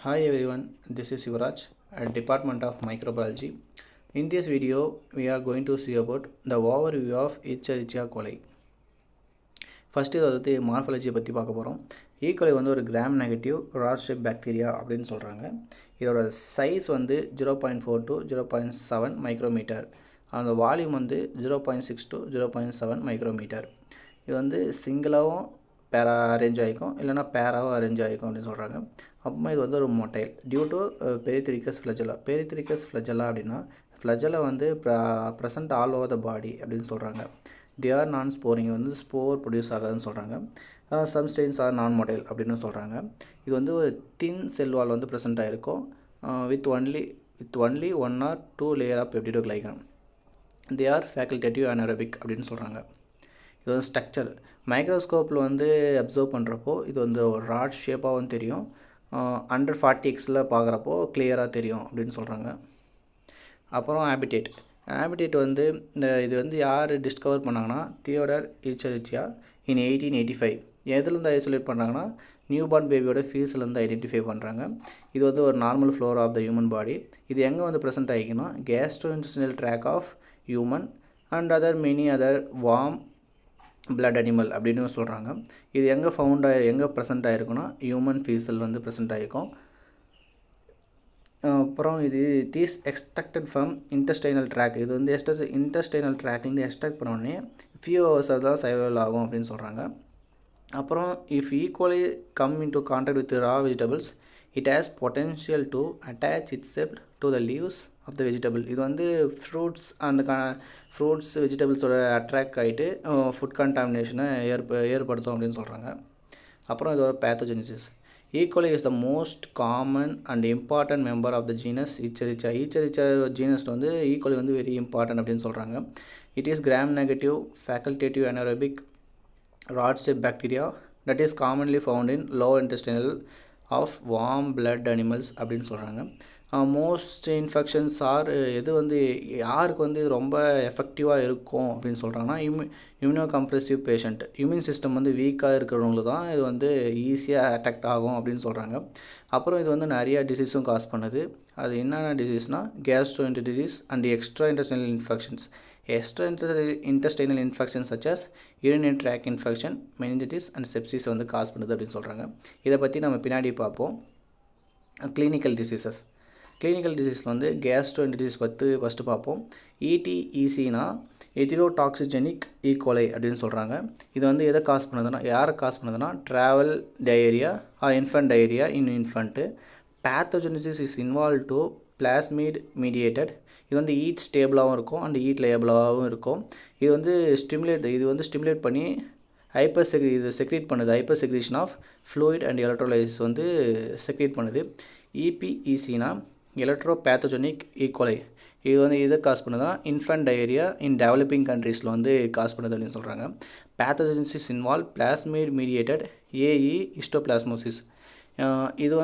Hi everyone, this is Yuvraj at Department of Microbiology. In this video, we are going to see about the overview of Escherichia coli. First இதை வந்து மார்ஃபாலஜியை பற்றி பார்க்க போகிறோம். E coli வந்து ஒரு gram negative rod shape bacteria அப்படின்னு சொல்கிறாங்க. இதோட சைஸ் வந்து 0.4 to 0.7 மைக்ரோமீட்டர். அந்த வால்யூம் வந்து 0.6 to 0.7 மைக்ரோமீட்டர். இது வந்து சிங்கிளாகவும் பேரா அரேஞ்ச் ஆகிக்கும், இல்லைனா பேராவும் அரேஞ்ச் ஆகிக்கும் அப்படின்னு சொல்கிறாங்க. அப்புறமா இது வந்து ஒரு motile due to peritrichous flagella. Peritrichous flagella அப்படின்னா ஃப்ளஜெல்லா வந்து present all over the body அப்படின்னு சொல்கிறாங்க. தே ஆர் நான் ஸ்போரிங் வந்து ஸ்போர் ப்ரொடியூஸ் ஆகாதுன்னு சொல்கிறாங்க. சம் ஸ்டெயின்ஸ் ஆர் நான் மொடைல் அப்படின்னு சொல்கிறாங்க. இது வந்து ஒரு தின் செல் வால் வந்து ப்ரெசென்ட் ஆகிருக்கும் with only 1 or 2 layer of peptidoglycan. They are facultative anaerobic அப்படின்னு சொல்கிறாங்க. இது வந்து ஸ்ட்ரக்சர் மைக்ரோஸ்கோப்பில் வந்து அப்சர்வ் பண்ணுறப்போ இது வந்து ஒரு ராட் ஷேப்பாக வந்து தெரியும். அண்டர் 40x பார்க்குறப்போ கிளியராக தெரியும் அப்படின்னு சொல்கிறாங்க. அப்புறம் ஹேபிடேட் வந்து இது வந்து யார் டிஸ்கவர் பண்ணாங்கன்னா தியோடர் ஈச்சரிச்சியா இன் 1885. எதுலேருந்து ஐசோலேட் பண்ணாங்கன்னா நியூ பார்ன் பேபியோட ஃபீஸ்லேருந்து ஐடென்டிஃபை பண்ணுறாங்க. இது வந்து ஒரு normal flora of the human body. இது எங்கே வந்து ப்ரெசென்ட் ஆகிக்குன்னா gastrointestinal tract of human and many other warm blood animal அப்படின்னு சொல்கிறாங்க. இது எங்கே ப்ரெசென்ட் ஆகிருக்குன்னா ஹியூமன் ஃபீஸில் வந்து ப்ரெசென்ட் ஆகிருக்கும். அப்புறம் இது these extracted from intestinal tract. இது வந்து இன்டெஸ்டைனல் ட்ராக்லேருந்து எக்ஸ்ட்ராக்ட் பண்ணோடனே ஃபியூ ஹவர்ஸாக தான் சர்வைவல் ஆகும் அப்படின்னு சொல்கிறாங்க. அப்புறம் if E coli come in to contact with raw vegetables it has potential to attach itself to the leaves of the vegetable. இது வந்து ஃப்ரூட்ஸ் வெஜிடபிள்ஸோட அட்ராக்ட் ஆகிட்டு ஃபுட் கண்டாமினேஷனை ஏற்படுத்தும் அப்படின்னு சொல்கிறாங்க. அப்புறம் இதோட pathogenesis. E coli is the most common and important member of the genus ஈச்சரிச்சா. ஈச்சரிச்சா ஜீனஸில் வந்து ஈக்குவலி வந்து வெரி இம்பார்ட்டன்ட் அப்படின்னு சொல்கிறாங்க. It is gram negative facultative anaerobic rod shape bacteria that is commonly found in low intestinal of warm blood animals அப்படின்னு சொல்கிறாங்க. Most infections R எது வந்து யாருக்கு வந்து ரொம்ப எஃபெக்டிவாக இருக்கும் அப்படின்னு சொல்கிறாங்கன்னா immuno compressive patient, immune system வந்து வீக்காக இருக்கிறவங்களுக்கு தான் இது வந்து ஈஸியாக அட்டாக்ட் ஆகும் அப்படின்னு சொல்கிறாங்க. அப்புறம் இது வந்து நிறையா டிசீஸும் காஸ் பண்ணுது. அது என்னென்ன டிசீஸ்னால் gastroenteritis and extra intestinal infections. Extra intestinal infection such as urinary tract infection, meningitis and sepsis வந்து காஸ் பண்ணுது அப்படின்னு சொல்கிறாங்க. இதை பற்றி நம்ம பின்னாடி பார்ப்போம். கிளினிக்கல் டிசீஸில் வந்து கேஸ்ட்ரோஎன்டரிட்டிஸ் பற்றி ஃபஸ்ட்டு பார்ப்போம். ETECனா எத்திரோடாக்சிஜெனிக் ஈகோலை அப்படின்னு சொல்கிறாங்க. இது வந்து எதை காஸ் பண்ணுதுன்னா யாரை காஸ் பண்ணுதுன்னா travel diarrhea infant diarrhea in infant. Pathogenesis is involve to plasmid mediated. இது வந்து ஈட் ஸ்டேபிளாகவும் இருக்கும் அண்ட் ஈட் லேபிளாகவும் இருக்கும். இது வந்து ஸ்டிமுலேட் பண்ணி இது செக்ரேட் பண்ணுது. Hyper secretion of fluid and electrolysis வந்து செக்ரேட் பண்ணுது. EPECனா எலக்ட்ரோபேத்தோஜெனிக் ஈகோலை. இது வந்து எதை காஸ் பண்ணுதுன்னா இன்ஃபென்ட் டயரியா இன் டெவலப்பிங் கண்ட்ரீஸில் வந்து காஸ் பண்ணுது அப்படின்னு சொல்கிறாங்க. Pathogenesis involve plasmid mediated histoplasmosis. இது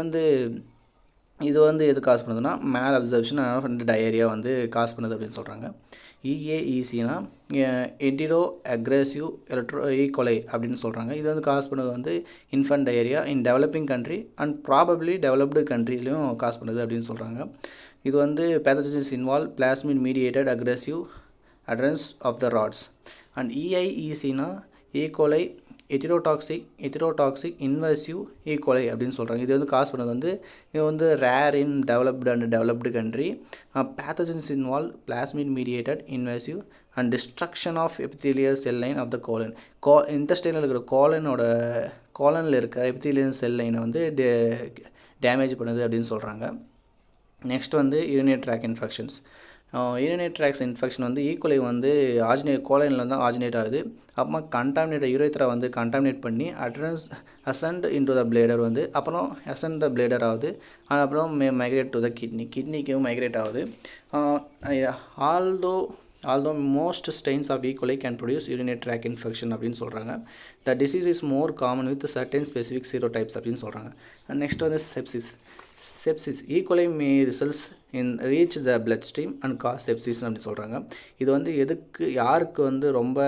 வந்து எது காஸ் பண்ணுதுன்னா மேல் அப்சர்ப்ஷன் ஆஃப் டயரியா வந்து காஸ் பண்ணுது அப்படின்னு சொல்கிறாங்க. EAECனா என்டிரோ அக்ரெசிவ் ஈகோலை அப்படின்னு சொல்கிறாங்க. இது வந்து காஸ் பண்ணது வந்து infant diarrhea in developing country and probably developed கண்ட்ரிலையும் காஸ் பண்ணுது அப்படின்னு சொல்கிறாங்க. இது வந்து pathogenesis involve plasmid mediated aggressive adherence of the rods. And EIECனா ஈகோலை எத்திரோடாக்சிக் இன்வெசிவ் ஈகோலை அப்படின்னு சொல்கிறாங்க. இது வந்து காஸ் பண்ணது வந்து இது வந்து rare in developed country. Pathogenesis involve plasmid mediated invasive and destruction of epithelial cell line of the colon. இன்டெஸ்டைனில் இருக்கிற கோலனில் இருக்கிற எபித்தீலியல் செல் லைனை வந்து டேமேஜ் பண்ணுது அப்படின்னு சொல்கிறாங்க. நெக்ஸ்ட் வந்து urinary tract infections. Urinary tracks infection வந்து ஈக்குவலை வந்து கோலைனில் தான் ஆர்ஜினேட் ஆகுது. அப்புறமா யூரேத்ரா வந்து கண்டாமினேட் பண்ணி அசண்ட் இன்டு த பிளேடர் வந்து அப்புறம் அசண்ட் த பிளேடர் ஆகுது. அப்புறம் மைக்ரேட் டு த கிட்னிக்கும் மைக்ரேட் ஆகுது. Although most strains of E coli can produce urinary tract infection அப்படின்னு சொல்கிறாங்க. The disease is more common with certain specific serotypes அப்படின்னு சொல்கிறாங்க. நெக்ஸ்ட் வந்து sepsis E coli may results in reach the blood stream and cause sepsis அப்படின்னு சொல்கிறாங்க. இது வந்து யாருக்கு வந்து ரொம்ப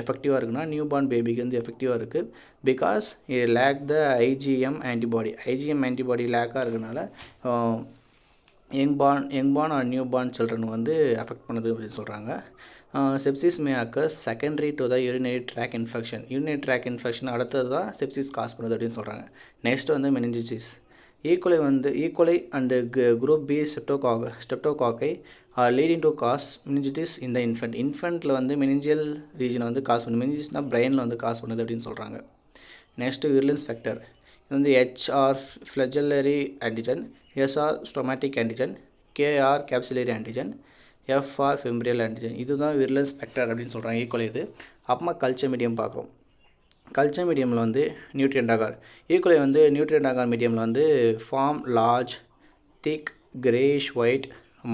எஃபெக்டிவாக இருக்குன்னா நியூ பார்ன் பேபிக்கு வந்து எஃபெக்டிவாக இருக்குது. Because lack the IgM antibody லேக்காக இருக்கனால young born or new born children வந்து அஃபெக்ட் பண்ணுது அப்படின்னு சொல்கிறாங்க. Sepsis may occurs secondary to the urinary tract infection அடுத்தது தான் செப்சிஸ் காஸ் பண்ணுது அப்படின்னு சொல்கிறாங்க. நெக்ஸ்ட் வந்து meningitis E coli and group B streptococci leading to cause meningitis இந்த இன்ஃபென்ட்டில் வந்து மெனிஞ்சியல் ரீஜனை வந்து காஸ் பண்ணுது. மெனிஞ்சிட்டிஸ்னால் பிரெயினில் வந்து காஸ் பண்ணுது அப்படின்னு சொல்கிறாங்க. நெக்ஸ்ட்டு விர்லன்ஸ் ஃபேக்டர் இது வந்து HR flagellar antigen, SR somatic antigen, KR capsular antigen, FR fimbrial antigen. இதுதான் விர்லன்ஸ் ஃபேக்டர் அப்படின்னு சொல்கிறாங்க ஈக்குவலி இது. அப்புறமா கல்ச்சர் மீடியம் பார்க்குறோம். கல்ச்சர் மீடியமில் வந்து நியூட்ரியன்ட் அகார் ஈக்குவலி வந்து நியூட்ரியன்ட் அகார் மீடியமில் வந்து form large thick greyish white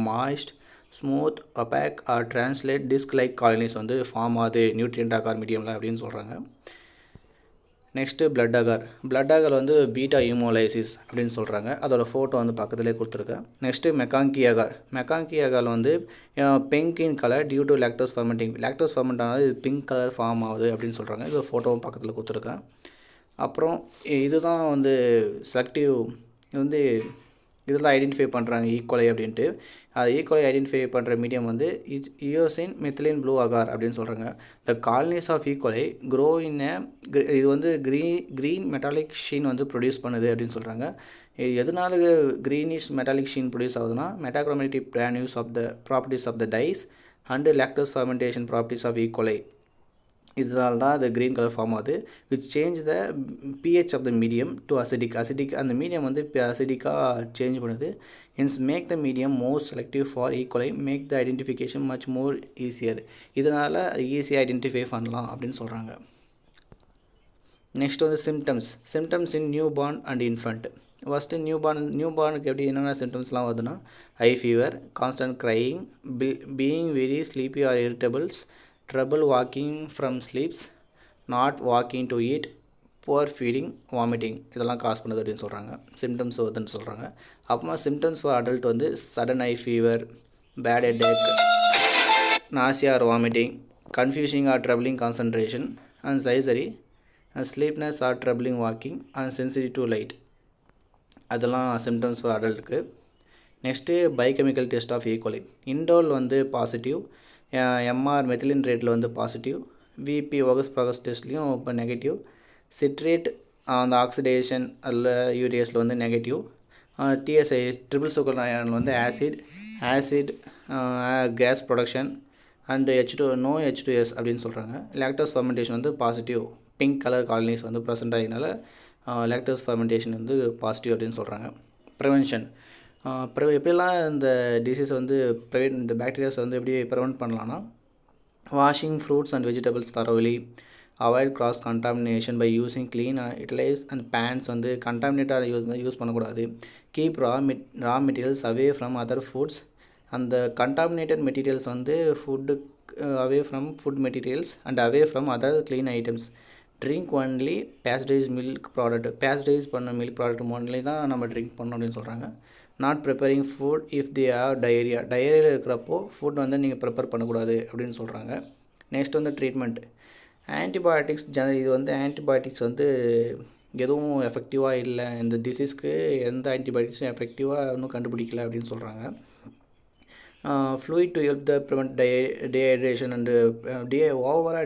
moist smooth opaque or translucent disc like colonies வந்து ஃபார்ம் ஆகுது நியூட்ரியன்ட் அகார் மீடியமில் அப்படின்னு சொல்கிறாங்க. நெக்ஸ்ட்டு பிளட் அகார் வந்து பீட்டா ஹீமோலைசிஸ் அப்படின்னு சொல்கிறாங்க. அதோட ஃபோட்டோ வந்து பக்கத்துலேயே கொடுத்துருக்கேன். நெக்ஸ்ட்டு மெக்காங்கி அகார் வந்து pink in colour due to lactose ferment ஆனது பிங்க் கலர் ஃபார்ம் ஆகுது அப்படின்னு சொல்கிறாங்க. இது ஃபோட்டோவும் பக்கத்தில் கொடுத்துருக்கேன். அப்புறம் இதுதான் வந்து செலக்டிவ் வந்து இதெல்லாம் ஐடென்டிஃபை பண்ணுறாங்க ஈக்குவலை அப்படின்ட்டு. அது ஈக்குவலை ஐடென்டிஃபை பண்ணுற மீடியம் வந்து இயோசின் மெத்திலின் ப்ளூ அகார் அப்படின்னு சொல்கிறாங்க. The colonies of E coli grow in இது வந்து க்ரீன் மெட்டாலிக் ஷீன் வந்து ப்ரொடியூஸ் பண்ணுது அப்படின்னு சொல்கிறாங்க. எதனால க்ரீனிஷ் மெட்டாலிக் ஷீன் ப்ரொடியூஸ் ஆகுதுன்னா metachromatic granules of the properties of the dyes and lactose fermentation properties of E coli. இதனால தான் அது க்ரீன் கலர் ஃபார்ம் ஆகுது. Which change the pH of the medium to acidic அந்த மீடியம் வந்து அசிடிக்காக change பண்ணுது. Hence make the medium more selective for ஈக்குவலை make the identification much more easier. இதனால் ஈஸியாக ஐடென்டிஃபை பண்ணலாம் அப்படின்னு சொல்கிறாங்க. நெக்ஸ்ட் வந்து symptoms in new born and infant. First new பார்னுக்கு எப்படி என்னென்ன சிம்டம்ஸ்லாம் வருதுன்னா high fever, constant crying, being very sleepy or irritables, trouble walking from sleeps, not walking to eat, poor feeding, vomiting இதெல்லாம் காஸ் பண்ணுது அப்படின்னு சொல்கிறாங்க. சிம்டம்ஸ் வருதுன்னு சொல்கிறாங்க. அப்புறமா சிம்டம்ஸ் ஃபார் அடல்ட் வந்து sudden high fever, bad headache, nausea or vomiting, confusing or troubling concentration, anxiety, sleepiness or troubling walking, and sensitive to light. அதெல்லாம் symptoms for அடல்ட்டுக்கு. Next biochemical test of E coli. Indole வந்து positive, MR மெத்திலின் ரேட்டில் வந்து positive, VP ஒகஸ் ப்ராகஸ் டெஸ்ட்லேயும் இப்போ negative, citrate அந்த oxidation அதில் யூரியாஸில் வந்து நெகட்டிவ், TSI ட்ரிபிள் சுகர் அயனில் வந்து acid gas production and no H2S அப்படின்னு சொல்கிறாங்க. லாக்டோஸ் ஃபர்மெண்டேஷன் வந்து பாசிட்டிவ், பிங்க் கலர் காலனிஸ் வந்து ப்ரெசென்ட் ஆகினால லாக்டோஸ் ஃபர்மெண்டேஷன் வந்து பாசிட்டிவ் அப்படின்னு சொல்கிறாங்க. ப்ரிவென்ஷன் எப்படிலாம் இந்த டிசீஸ் வந்து இந்த பாக்டீரியாஸ் வந்து எப்படி ப்ரிவென்ட் பண்ணலான்னா washing fruits and vegetables thoroughly, avoid cross contamination by using clean utensils and pans வந்து கண்டாமினேட்டாக யூஸ் பண்ணக்கூடாது. Keep raw materials away from other foods. அந்த கண்டாமினேட்டட் மெட்டீரியல்ஸ் வந்து away from food materials and away from other clean items. Drink only pasteurise பண்ண milk product only தான் நம்ம drink பண்ணணும் அப்படின்னு சொல்கிறாங்க. Not preparing food if they are டயரியில் இருக்கிறப்போ ஃபுட் வந்து நீங்கள் ப்ரிப்பேர் பண்ணக்கூடாது அப்படின்னு சொல்கிறாங்க. நெக்ஸ்ட் வந்து ட்ரீட்மெண்ட். ஆன்டிபயோட்டிக்ஸ் இது வந்து ஆன்டிபயோட்டிக்ஸ் வந்து எதுவும் எஃபெக்டிவாக இல்லை, இந்த டிசீஸ்க்கு எந்த ஆன்டிபயோட்டிக்ஸும் எஃபெக்டிவாக இன்னும் கண்டுபிடிக்கல அப்படின்னு சொல்கிறாங்க. Fluid to help the prevent dehydration and ஓவராக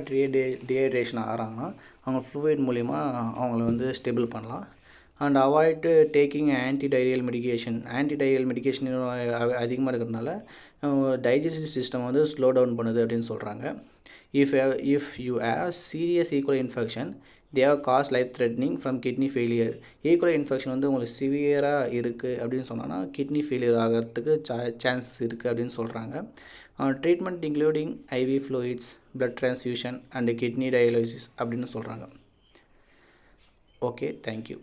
டீஹைட்ரேஷன் ஆகிறாங்கன்னா அவங்க ஃப்ளூயிட் மூலிமா அவங்கள வந்து ஸ்டேபிள் பண்ணலாம். And avoid taking antidiarrhoeal medication அதிகமாக இருக்கிறதுனால டைஜஸ்டிவ் சிஸ்டம் வந்து ஸ்லோ டவுன் பண்ணுது அப்படின்னு சொல்கிறாங்க. If you have serious E coli infection they how cause life threatening from kidney failure. E coli infection வந்து உங்களுக்கு சிவியராக இருக்குது அப்படின்னு சொன்னோன்னா கிட்னி ஃபெயிலியர் ஆகிறதுக்கு சான்சஸ் இருக்குது அப்படின்னு சொல்கிறாங்க. Treatment including IV fluids, blood transfusion and kidney dialysis அப்படின்னு சொல்கிறாங்க. Okay, thank you.